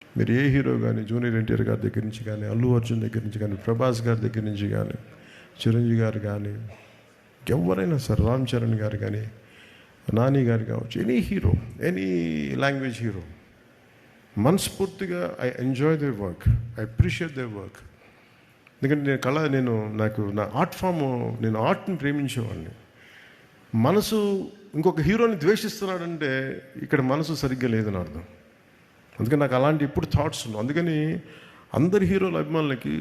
మీరు ఏ హీరో కానీ, జూనియర్ ఎన్టీఆర్ గారి దగ్గర నుంచి కానీ, అల్లు అర్జున్ దగ్గర నుంచి కానీ, ప్రభాస్ గారి దగ్గర నుంచి కానీ, చిరంజీవి గారు కానీ, ఎవరైనా సార్, రామ్ చరణ్ గారు కానీ, నాని గారు కావచ్చు, any hero, any language hero, మనస్ఫూర్తిగా I enjoy the work, I appreciate the work. ఎందుకంటే నాకు నా ఆర్ట్ ఫామ్, నేను ఆర్ట్ని ప్రేమించేవాడిని. మనసు ఇంకొక హీరోని ద్వేషిస్తున్నాడంటే ఇక్కడ మనసు సరిగ్గా లేదని అర్థం. అందుకని నాకు అలాంటి ఎప్పుడు థాట్స్ ఉన్నావు. అందుకని అందరి హీరోల అభిమానులకి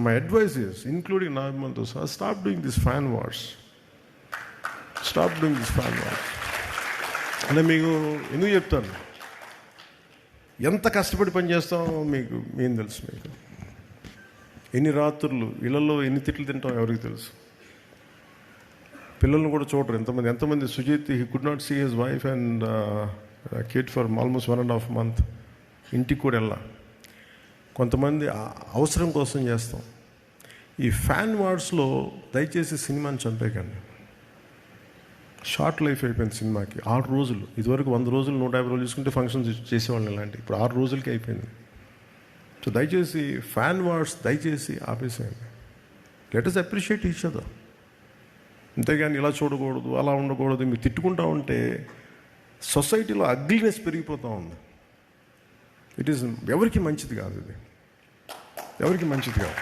మై అడ్వైస్ ఇస్, ఇంక్లూడింగ్ నా అభిమానులతో సహా, stop doing this fan wars. Stop doing this fan wars అంటే మీకు ఎందుకు చెప్తాను, ఎంత కష్టపడి పని చేస్తామో మీకు ఏం తెలుసు. మీకు ఎన్ని రాత్రులు ఇళ్లలో ఎన్ని తిట్లు తింటాం ఎవరికి తెలుసు. పిల్లల్ని కూడా చూడరు ఎంతమంది Sujit, he could not see his wife and kid for almost 1.5 months. ఇంటికి కూడా వెళ్ళా. కొంతమంది అవసరం కోసం చేస్తాం. ఈ ఫ్యాన్ వార్స్లో దయచేసి సినిమాని చంపేయకండి. షార్ట్ లైఫ్ అయిపోయింది సినిమాకి. 6 రోజులు, ఇదివరకు 100 రోజులు 150 రోజులు చూసుకుంటే ఫంక్షన్స్ చేసేవాళ్ళని, ఇలాంటి ఇప్పుడు 6 రోజులకి అయిపోయింది. సో దయచేసి ఫ్యాన్ వార్స్ దయచేసి ఆపేసేయండి. Let us appreciate each other. అంతేగాని ఇలా చూడకూడదు, అలా ఉండకూడదు, మీరు తిట్టుకుంటా ఉంటే సొసైటీలో అగ్లీనెస్ పెరిగిపోతూ ఉంది. ఎవరికి మంచిది కాదు, ఇది ఎవరికి మంచిది కాదు.